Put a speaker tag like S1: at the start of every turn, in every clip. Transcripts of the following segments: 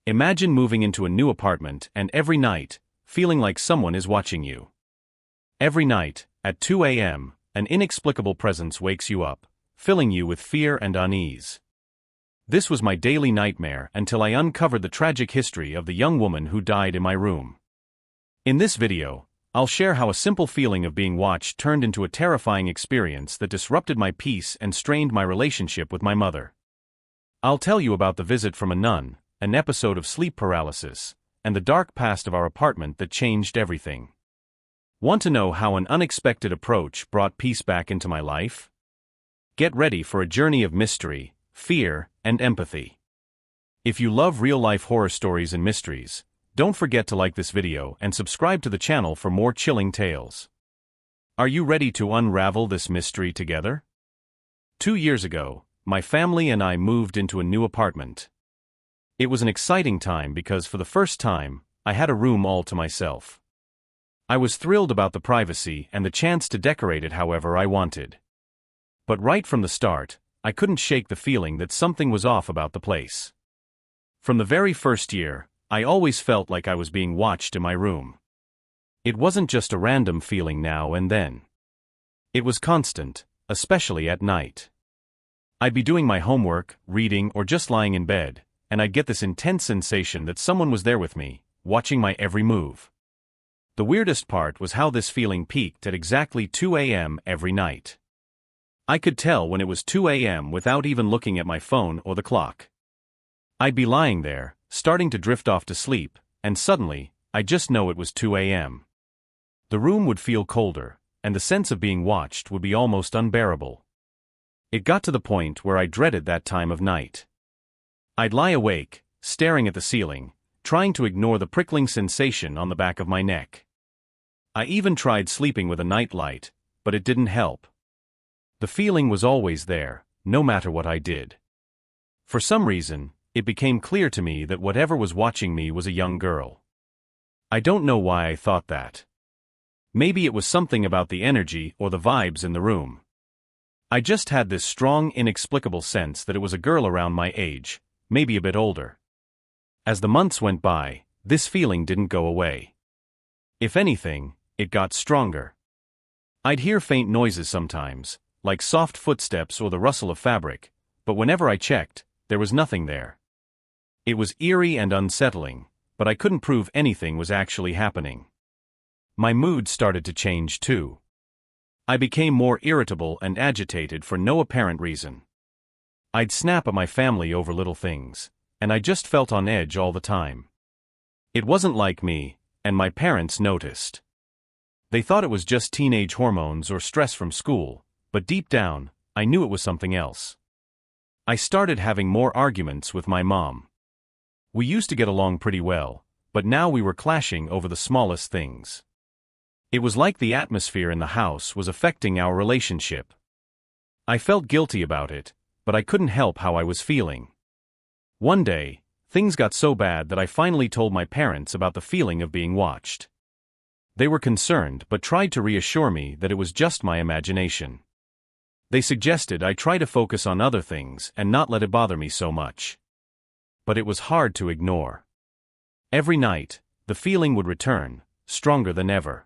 S1: Imagine moving into a new apartment and every night, feeling like someone is watching you. Every night, at 2 a.m., an inexplicable presence wakes you up, filling you with fear and unease. This was my daily nightmare until I uncovered the tragic history of the young woman who died in my room. In this video, I'll share how a simple feeling of being watched turned into a terrifying experience that disrupted my peace and strained my relationship with my mother. I'll tell you about the visit from a nun, an episode of sleep paralysis, and the dark past of our apartment that changed everything. Want to know how an unexpected approach brought peace back into my life? Get ready for a journey of mystery, fear, and empathy. If you love real-life horror stories and mysteries, don't forget to like this video and subscribe to the channel for more chilling tales. Are you ready to unravel this mystery together? 2 years ago, my family and I moved into a new apartment. It was an exciting time because for the first time, I had a room all to myself. I was thrilled about the privacy and the chance to decorate it however I wanted. But right from the start, I couldn't shake the feeling that something was off about the place. From the very first year, I always felt like I was being watched in my room. It wasn't just a random feeling now and then. It was constant, especially at night. I'd be doing my homework, reading, or just lying in bed, and I'd get this intense sensation that someone was there with me, watching my every move. The weirdest part was how this feeling peaked at exactly 2 a.m. every night. I could tell when it was 2 a.m. without even looking at my phone or the clock. I'd be lying there, starting to drift off to sleep, and suddenly, I'd just know it was 2 a.m. The room would feel colder, and the sense of being watched would be almost unbearable. It got to the point where I dreaded that time of night. I'd lie awake, staring at the ceiling, trying to ignore the prickling sensation on the back of my neck. I even tried sleeping with a nightlight, but it didn't help. The feeling was always there, no matter what I did. For some reason, it became clear to me that whatever was watching me was a young girl. I don't know why I thought that. Maybe it was something about the energy or the vibes in the room. I just had this strong, inexplicable sense that it was a girl around my age, maybe a bit older. As the months went by, this feeling didn't go away. If anything, it got stronger. I'd hear faint noises sometimes, like soft footsteps or the rustle of fabric, but whenever I checked, there was nothing there. It was eerie and unsettling, but I couldn't prove anything was actually happening. My mood started to change too. I became more irritable and agitated for no apparent reason. I'd snap at my family over little things, and I just felt on edge all the time. It wasn't like me, and my parents noticed. They thought it was just teenage hormones or stress from school, but deep down, I knew it was something else. I started having more arguments with my mom. We used to get along pretty well, but now we were clashing over the smallest things. It was like the atmosphere in the house was affecting our relationship. I felt guilty about it, but I couldn't help how I was feeling. One day, things got so bad that I finally told my parents about the feeling of being watched. They were concerned but tried to reassure me that it was just my imagination. They suggested I try to focus on other things and not let it bother me so much. But it was hard to ignore. Every night, the feeling would return, stronger than ever.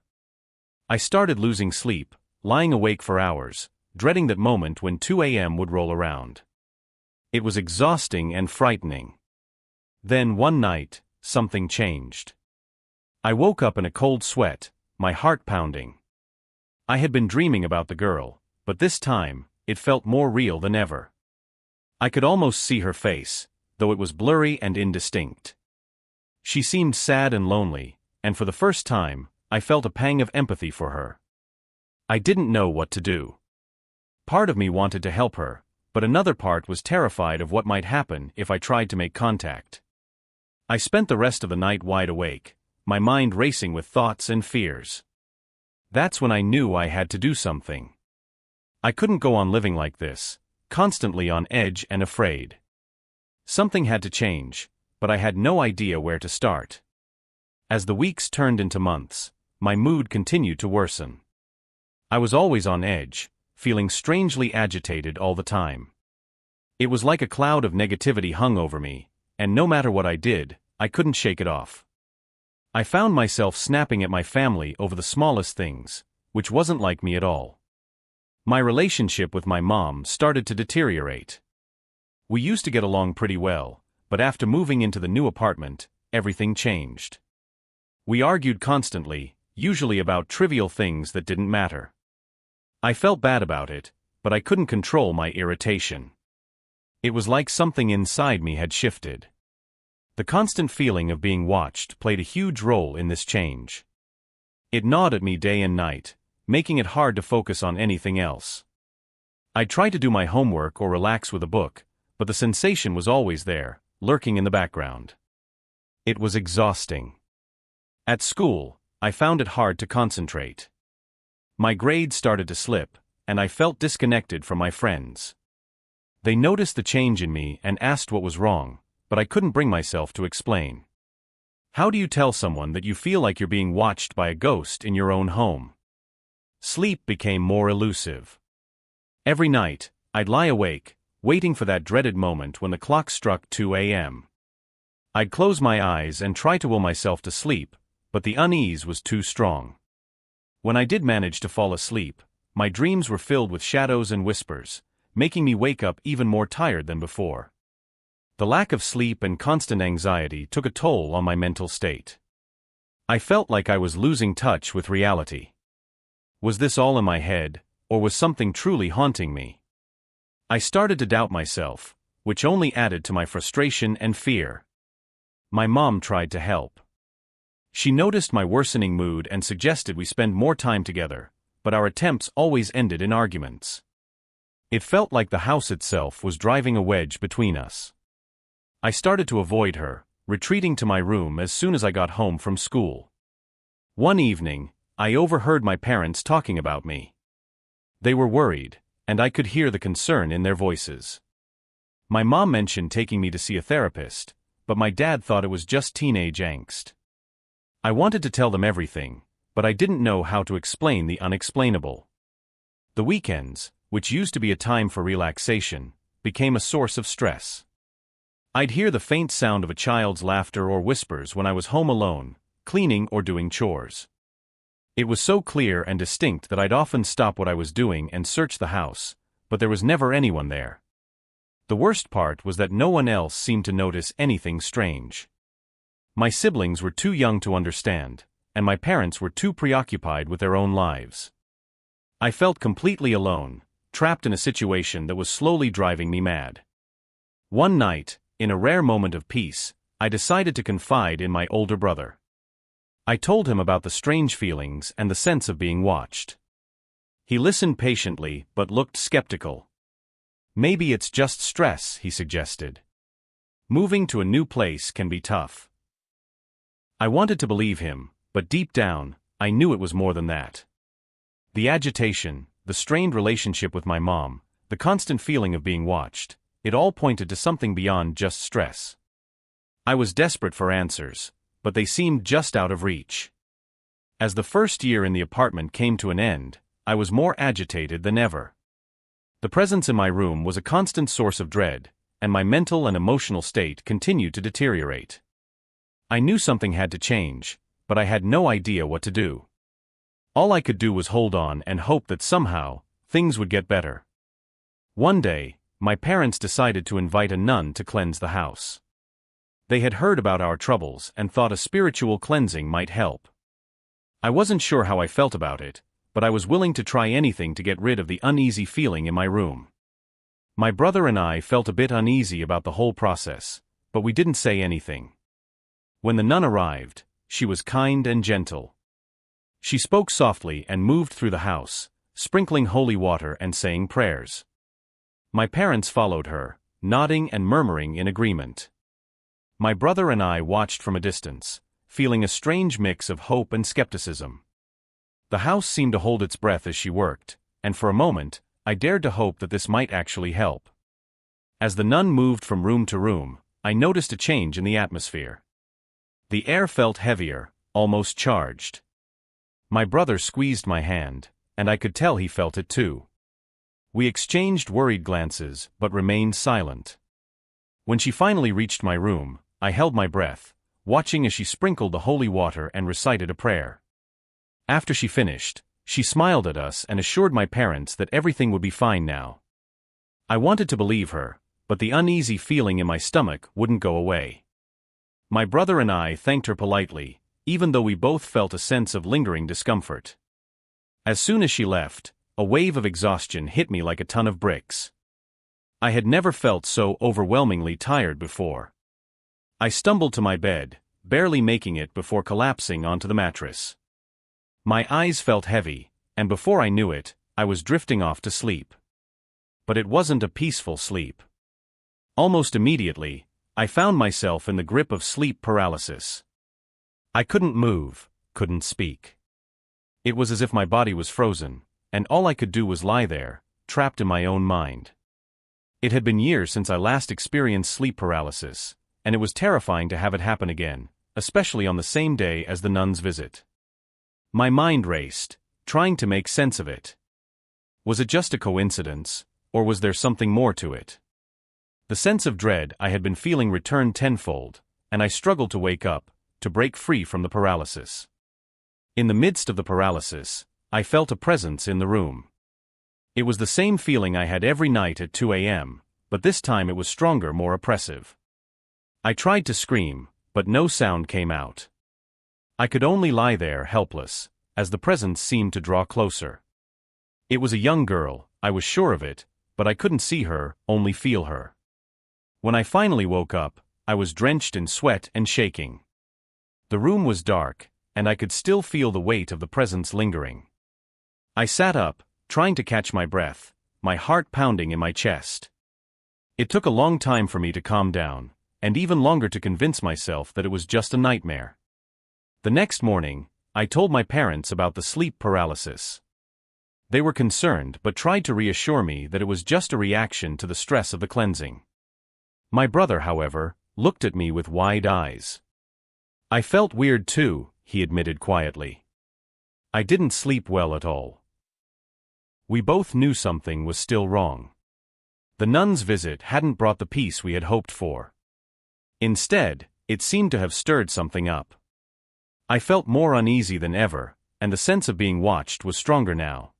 S1: I started losing sleep, lying awake for hours, dreading that moment when 2 a.m. would roll around. It was exhausting and frightening. Then one night, something changed. I woke up in a cold sweat, my heart pounding. I had been dreaming about the girl, but this time, it felt more real than ever. I could almost see her face, though it was blurry and indistinct. She seemed sad and lonely, and for the first time, I felt a pang of empathy for her. I didn't know what to do. Part of me wanted to help her, but another part was terrified of what might happen if I tried to make contact. I spent the rest of the night wide awake, my mind racing with thoughts and fears. That's when I knew I had to do something. I couldn't go on living like this, constantly on edge and afraid. Something had to change, but I had no idea where to start. As the weeks turned into months, my mood continued to worsen. I was always on edge, feeling strangely agitated all the time. It was like a cloud of negativity hung over me, and no matter what I did, I couldn't shake it off. I found myself snapping at my family over the smallest things, which wasn't like me at all. My relationship with my mom started to deteriorate. We used to get along pretty well, but after moving into the new apartment, everything changed. We argued constantly, usually about trivial things that didn't matter. I felt bad about it, but I couldn't control my irritation. It was like something inside me had shifted. The constant feeling of being watched played a huge role in this change. It gnawed at me day and night, making it hard to focus on anything else. I'd try to do my homework or relax with a book, but the sensation was always there, lurking in the background. It was exhausting. At school, I found it hard to concentrate. My grades started to slip, and I felt disconnected from my friends. They noticed the change in me and asked what was wrong, but I couldn't bring myself to explain. How do you tell someone that you feel like you're being watched by a ghost in your own home? Sleep became more elusive. Every night, I'd lie awake, waiting for that dreaded moment when the clock struck 2 a.m. I'd close my eyes and try to will myself to sleep, but the unease was too strong. When I did manage to fall asleep, my dreams were filled with shadows and whispers, making me wake up even more tired than before. The lack of sleep and constant anxiety took a toll on my mental state. I felt like I was losing touch with reality. Was this all in my head, or was something truly haunting me? I started to doubt myself, which only added to my frustration and fear. My mom tried to help. She noticed my worsening mood and suggested we spend more time together, but our attempts always ended in arguments. It felt like the house itself was driving a wedge between us. I started to avoid her, retreating to my room as soon as I got home from school. One evening, I overheard my parents talking about me. They were worried, and I could hear the concern in their voices. My mom mentioned taking me to see a therapist, but my dad thought it was just teenage angst. I wanted to tell them everything, but I didn't know how to explain the unexplainable. The weekends, which used to be a time for relaxation, became a source of stress. I'd hear the faint sound of a child's laughter or whispers when I was home alone, cleaning or doing chores. It was so clear and distinct that I'd often stop what I was doing and search the house, but there was never anyone there. The worst part was that no one else seemed to notice anything strange. My siblings were too young to understand, and my parents were too preoccupied with their own lives. I felt completely alone, trapped in a situation that was slowly driving me mad. One night, in a rare moment of peace, I decided to confide in my older brother. I told him about the strange feelings and the sense of being watched. He listened patiently but looked skeptical. Maybe it's just stress, he suggested. Moving to a new place can be tough. I wanted to believe him, but deep down, I knew it was more than that. The agitation, the strained relationship with my mom, the constant feeling of being watched, it all pointed to something beyond just stress. I was desperate for answers, but they seemed just out of reach. As the first year in the apartment came to an end, I was more agitated than ever. The presence in my room was a constant source of dread, and my mental and emotional state continued to deteriorate. I knew something had to change, but I had no idea what to do. All I could do was hold on and hope that somehow, things would get better. One day, my parents decided to invite a nun to cleanse the house. They had heard about our troubles and thought a spiritual cleansing might help. I wasn't sure how I felt about it, but I was willing to try anything to get rid of the uneasy feeling in my room. My brother and I felt a bit uneasy about the whole process, but we didn't say anything. When the nun arrived, she was kind and gentle. She spoke softly and moved through the house, sprinkling holy water and saying prayers. My parents followed her, nodding and murmuring in agreement. My brother and I watched from a distance, feeling a strange mix of hope and skepticism. The house seemed to hold its breath as she worked, and for a moment, I dared to hope that this might actually help. As the nun moved from room to room, I noticed a change in the atmosphere. The air felt heavier, almost charged. My brother squeezed my hand, and I could tell he felt it too. We exchanged worried glances, but remained silent. When she finally reached my room, I held my breath, watching as she sprinkled the holy water and recited a prayer. After she finished, she smiled at us and assured my parents that everything would be fine now. I wanted to believe her, but the uneasy feeling in my stomach wouldn't go away. My brother and I thanked her politely, even though we both felt a sense of lingering discomfort. As soon as she left, a wave of exhaustion hit me like a ton of bricks. I had never felt so overwhelmingly tired before. I stumbled to my bed, barely making it before collapsing onto the mattress. My eyes felt heavy, and before I knew it, I was drifting off to sleep. But it wasn't a peaceful sleep. Almost immediately, I found myself in the grip of sleep paralysis. I couldn't move, couldn't speak. It was as if my body was frozen, and all I could do was lie there, trapped in my own mind. It had been years since I last experienced sleep paralysis, and it was terrifying to have it happen again, especially on the same day as the nun's visit. My mind raced, trying to make sense of it. Was it just a coincidence, or was there something more to it? The sense of dread I had been feeling returned tenfold, and I struggled to wake up, to break free from the paralysis. In the midst of the paralysis, I felt a presence in the room. It was the same feeling I had every night at 2 a.m., but this time it was stronger, more oppressive. I tried to scream, but no sound came out. I could only lie there helpless, as the presence seemed to draw closer. It was a young girl, I was sure of it, but I couldn't see her, only feel her. When I finally woke up, I was drenched in sweat and shaking. The room was dark, and I could still feel the weight of the presence lingering. I sat up, trying to catch my breath, my heart pounding in my chest. It took a long time for me to calm down, and even longer to convince myself that it was just a nightmare. The next morning, I told my parents about the sleep paralysis. They were concerned but tried to reassure me that it was just a reaction to the stress of the cleansing. My brother, however, looked at me with wide eyes. I felt weird too, he admitted quietly. I didn't sleep well at all. We both knew something was still wrong. The nun's visit hadn't brought the peace we had hoped for. Instead, it seemed to have stirred something up. I felt more uneasy than ever, and the sense of being watched was stronger now.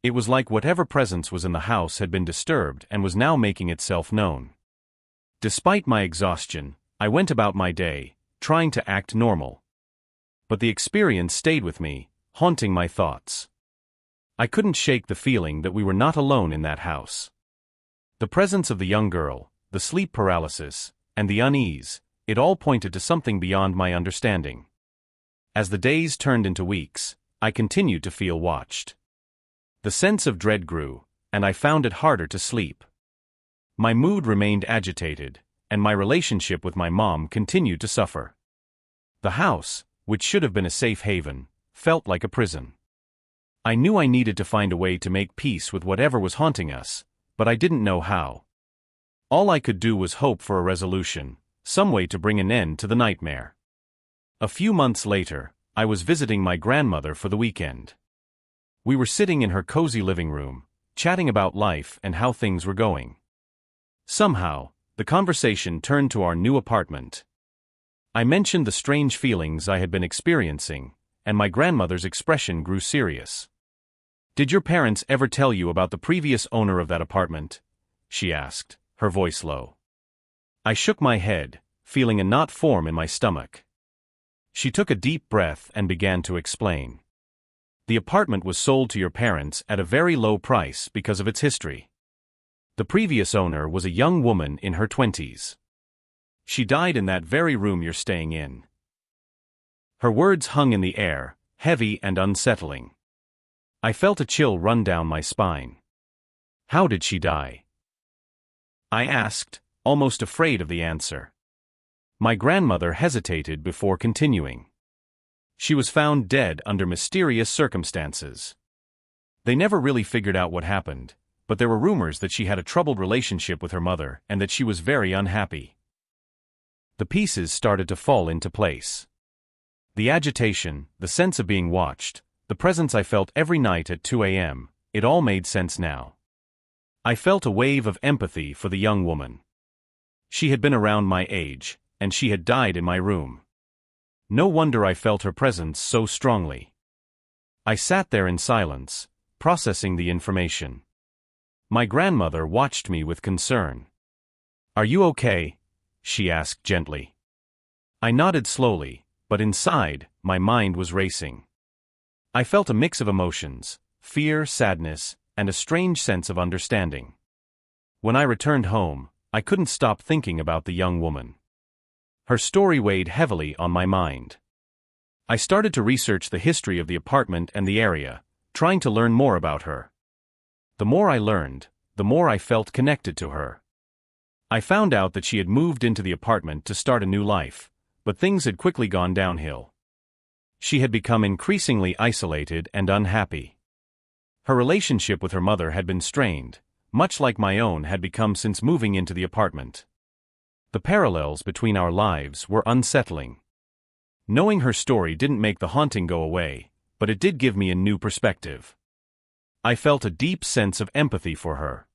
S1: It was like whatever presence was in the house had been disturbed and was now making itself known. Despite my exhaustion, I went about my day, trying to act normal. But the experience stayed with me, haunting my thoughts. I couldn't shake the feeling that we were not alone in that house. The presence of the young girl, the sleep paralysis, and the unease, it all pointed to something beyond my understanding. As the days turned into weeks, I continued to feel watched. The sense of dread grew, and I found it harder to sleep. My mood remained agitated, and my relationship with my mom continued to suffer. The house, which should have been a safe haven, felt like a prison. I knew I needed to find a way to make peace with whatever was haunting us, but I didn't know how. All I could do was hope for a resolution, some way to bring an end to the nightmare. A few months later, I was visiting my grandmother for the weekend. We were sitting in her cozy living room, chatting about life and how things were going. Somehow, the conversation turned to our new apartment. I mentioned the strange feelings I had been experiencing, and my grandmother's expression grew serious. "Did your parents ever tell you about the previous owner of that apartment?" she asked, her voice low. I shook my head, feeling a knot form in my stomach. She took a deep breath and began to explain. The apartment was sold to your parents at a very low price because of its history. The previous owner was a young woman in her 20s. She died in that very room you're staying in. Her words hung in the air, heavy and unsettling. I felt a chill run down my spine. How did she die? I asked, almost afraid of the answer. My grandmother hesitated before continuing. She was found dead under mysterious circumstances. They never really figured out what happened, but there were rumors that she had a troubled relationship with her mother and that she was very unhappy. The pieces started to fall into place. The agitation, the sense of being watched, the presence I felt every night at 2 a.m., it all made sense now. I felt a wave of empathy for the young woman. She had been around my age, and she had died in my room. No wonder I felt her presence so strongly. I sat there in silence, processing the information. My grandmother watched me with concern. "Are you okay?" she asked gently. I nodded slowly, but inside, my mind was racing. I felt a mix of emotions: fear, sadness, and a strange sense of understanding. When I returned home, I couldn't stop thinking about the young woman. Her story weighed heavily on my mind. I started to research the history of the apartment and the area, trying to learn more about her. The more I learned, the more I felt connected to her. I found out that she had moved into the apartment to start a new life, but things had quickly gone downhill. She had become increasingly isolated and unhappy. Her relationship with her mother had been strained, much like my own had become since moving into the apartment. The parallels between our lives were unsettling. Knowing her story didn't make the haunting go away, but it did give me a new perspective. I felt a deep sense of empathy for her.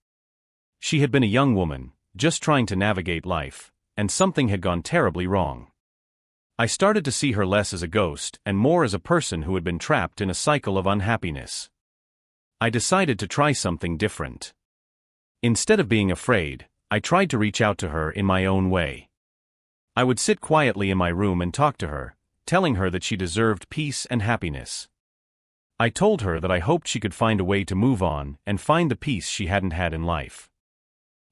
S1: She had been a young woman, just trying to navigate life, and something had gone terribly wrong. I started to see her less as a ghost and more as a person who had been trapped in a cycle of unhappiness. I decided to try something different. Instead of being afraid, I tried to reach out to her in my own way. I would sit quietly in my room and talk to her, telling her that she deserved peace and happiness. I told her that I hoped she could find a way to move on and find the peace she hadn't had in life.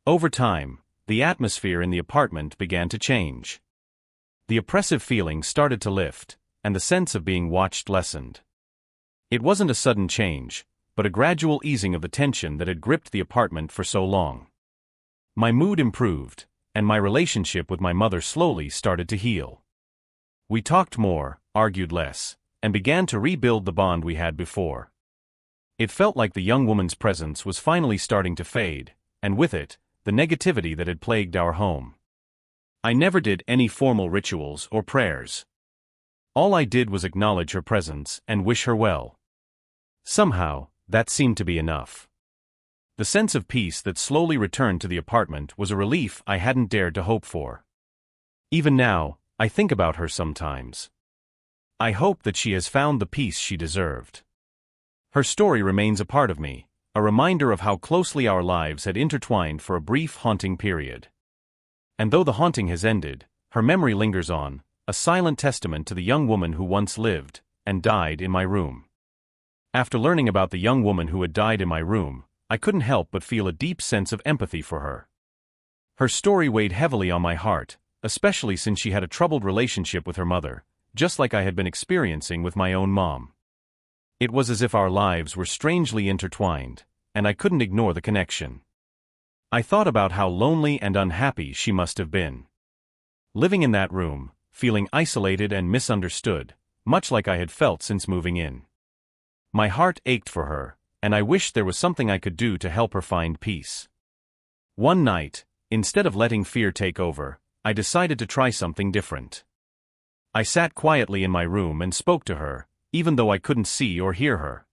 S1: Over time, the atmosphere in the apartment began to change. The oppressive feeling started to lift, and the sense of being watched lessened. It wasn't a sudden change, but a gradual easing of the tension that had gripped the apartment for so long. My mood improved, and my relationship with my mother slowly started to heal. We talked more, argued less, and began to rebuild the bond we had before. It felt like the young woman's presence was finally starting to fade, and with it, the negativity that had plagued our home. I never did any formal rituals or prayers. All I did was acknowledge her presence and wish her well. Somehow, that seemed to be enough. The sense of peace that slowly returned to the apartment was a relief I hadn't dared to hope for. Even now, I think about her sometimes. I hope that she has found the peace she deserved. Her story remains a part of me, a reminder of how closely our lives had intertwined for a brief haunting period. And though the haunting has ended, her memory lingers on, a silent testament to the young woman who once lived and died in my room. After learning about the young woman who had died in my room, I couldn't help but feel a deep sense of empathy for her. Her story weighed heavily on my heart, especially since she had a troubled relationship with her mother, just like I had been experiencing with my own mom. It was as if our lives were strangely intertwined, and I couldn't ignore the connection. I thought about how lonely and unhappy she must have been. Living in that room, feeling isolated and misunderstood, much like I had felt since moving in. My heart ached for her, and I wished there was something I could do to help her find peace. One night, instead of letting fear take over, I decided to try something different. I sat quietly in my room and spoke to her, even though I couldn't see or hear her.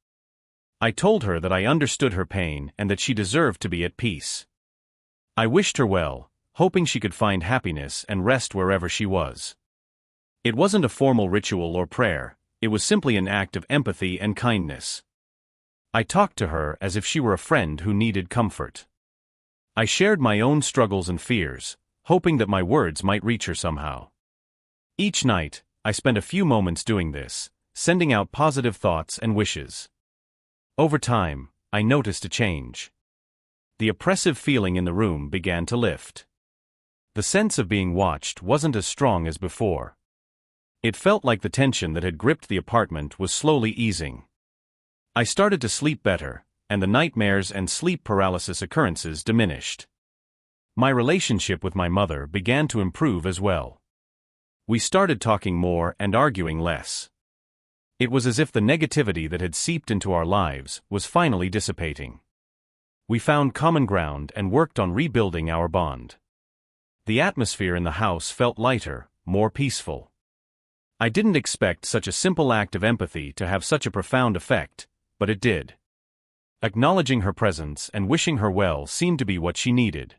S1: I told her that I understood her pain and that she deserved to be at peace. I wished her well, hoping she could find happiness and rest wherever she was. It wasn't a formal ritual or prayer, it was simply an act of empathy and kindness. I talked to her as if she were a friend who needed comfort. I shared my own struggles and fears, hoping that my words might reach her somehow. Each night, I spent a few moments doing this, sending out positive thoughts and wishes. Over time, I noticed a change. The oppressive feeling in the room began to lift. The sense of being watched wasn't as strong as before. It felt like the tension that had gripped the apartment was slowly easing. I started to sleep better, and the nightmares and sleep paralysis occurrences diminished. My relationship with my mother began to improve as well. We started talking more and arguing less. It was as if the negativity that had seeped into our lives was finally dissipating. We found common ground and worked on rebuilding our bond. The atmosphere in the house felt lighter, more peaceful. I didn't expect such a simple act of empathy to have such a profound effect, but it did. Acknowledging her presence and wishing her well seemed to be what she needed.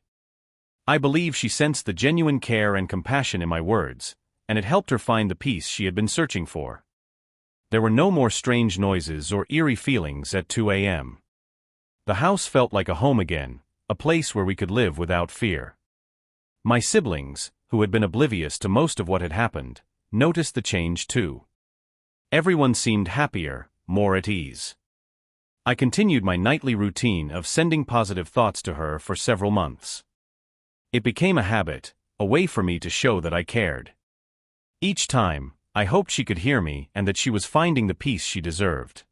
S1: I believe she sensed the genuine care and compassion in my words, and it helped her find the peace she had been searching for. There were no more strange noises or eerie feelings at 2 a.m. The house felt like a home again, a place where we could live without fear. My siblings, who had been oblivious to most of what had happened, noticed the change too. Everyone seemed happier, more at ease. I continued my nightly routine of sending positive thoughts to her for several months. It became a habit, a way for me to show that I cared. Each time, I hoped she could hear me and that she was finding the peace she deserved.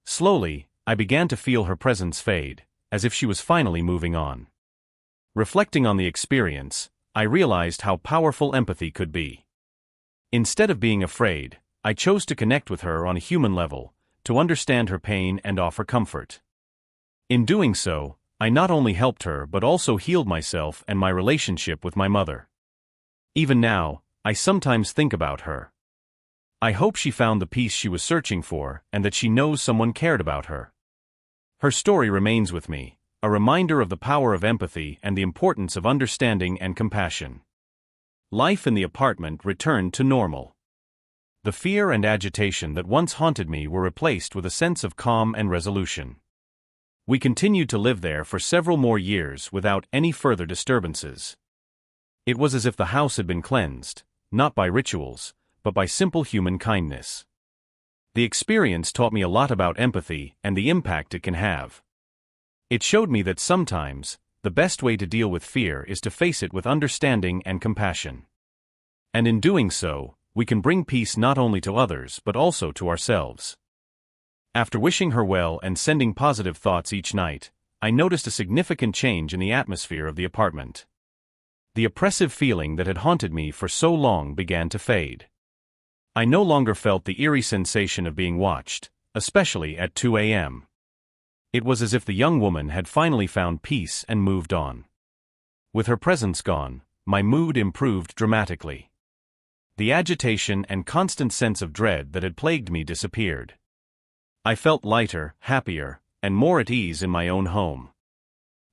S1: Slowly, I began to feel her presence fade, as if she was finally moving on. Reflecting on the experience, I realized how powerful empathy could be. Instead of being afraid, I chose to connect with her on a human level, to understand her pain and offer comfort. In doing so, I not only helped her but also healed myself and my relationship with my mother. Even now, I sometimes think about her. I hope she found the peace she was searching for and that she knows someone cared about her. Her story remains with me, a reminder of the power of empathy and the importance of understanding and compassion. Life in the apartment returned to normal. The fear and agitation that once haunted me were replaced with a sense of calm and resolution. We continued to live there for several more years without any further disturbances. It was as if the house had been cleansed, not by rituals, but by simple human kindness. The experience taught me a lot about empathy and the impact it can have. It showed me that sometimes, the best way to deal with fear is to face it with understanding and compassion. And in doing so, we can bring peace not only to others but also to ourselves. After wishing her well and sending positive thoughts each night, I noticed a significant change in the atmosphere of the apartment. The oppressive feeling that had haunted me for so long began to fade. I no longer felt the eerie sensation of being watched, especially at 2 a.m. It was as if the young woman had finally found peace and moved on. With her presence gone, my mood improved dramatically. The agitation and constant sense of dread that had plagued me disappeared. I felt lighter, happier, and more at ease in my own home.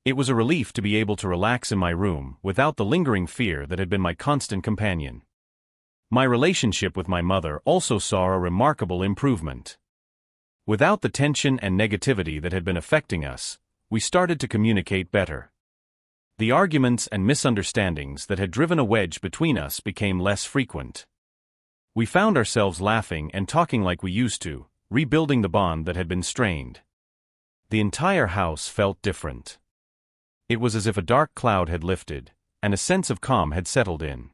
S1: It was a relief to be able to relax in my room without the lingering fear that had been my constant companion. My relationship with my mother also saw a remarkable improvement. Without the tension and negativity that had been affecting us, we started to communicate better. The arguments and misunderstandings that had driven a wedge between us became less frequent. We found ourselves laughing and talking like we used to, rebuilding the bond that had been strained. The entire house felt different. It was as if a dark cloud had lifted, and a sense of calm had settled in.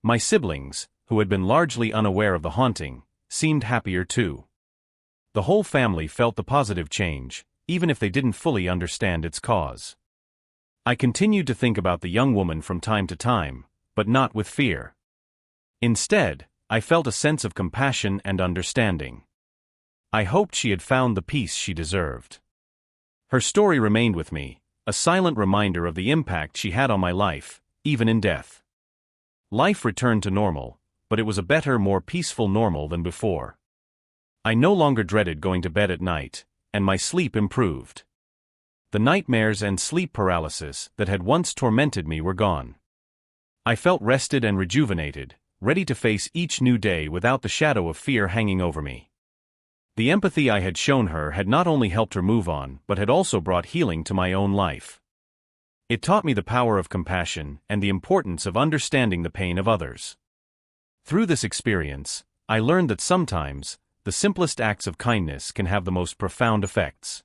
S1: My siblings, who had been largely unaware of the haunting, seemed happier too. The whole family felt the positive change, even if they didn't fully understand its cause. I continued to think about the young woman from time to time, but not with fear. Instead, I felt a sense of compassion and understanding. I hoped she had found the peace she deserved. Her story remained with me, a silent reminder of the impact she had on my life, even in death. Life returned to normal, but it was a better, more peaceful normal than before. I no longer dreaded going to bed at night, and my sleep improved. The nightmares and sleep paralysis that had once tormented me were gone. I felt rested and rejuvenated, ready to face each new day without the shadow of fear hanging over me. The empathy I had shown her had not only helped her move on but had also brought healing to my own life. It taught me the power of compassion and the importance of understanding the pain of others. Through this experience, I learned that sometimes, the simplest acts of kindness can have the most profound effects.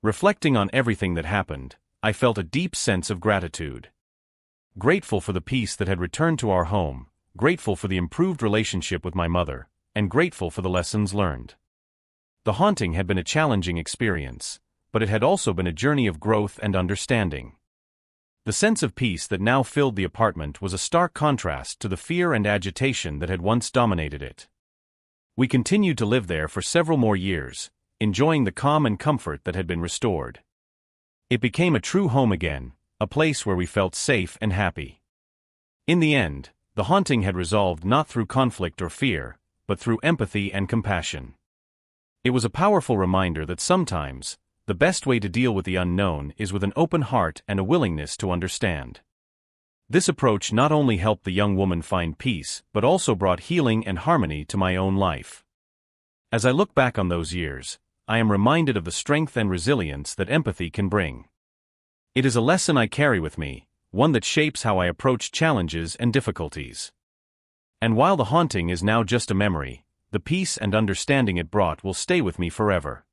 S1: Reflecting on everything that happened, I felt a deep sense of gratitude. Grateful for the peace that had returned to our home, grateful for the improved relationship with my mother, and grateful for the lessons learned. The haunting had been a challenging experience, but it had also been a journey of growth and understanding. The sense of peace that now filled the apartment was a stark contrast to the fear and agitation that had once dominated it. We continued to live there for several more years, enjoying the calm and comfort that had been restored. It became a true home again, a place where we felt safe and happy. In the end, the haunting had resolved not through conflict or fear, but through empathy and compassion. It was a powerful reminder that sometimes, the best way to deal with the unknown is with an open heart and a willingness to understand. This approach not only helped the young woman find peace, but also brought healing and harmony to my own life. As I look back on those years, I am reminded of the strength and resilience that empathy can bring. It is a lesson I carry with me, one that shapes how I approach challenges and difficulties. And while the haunting is now just a memory, the peace and understanding it brought will stay with me forever.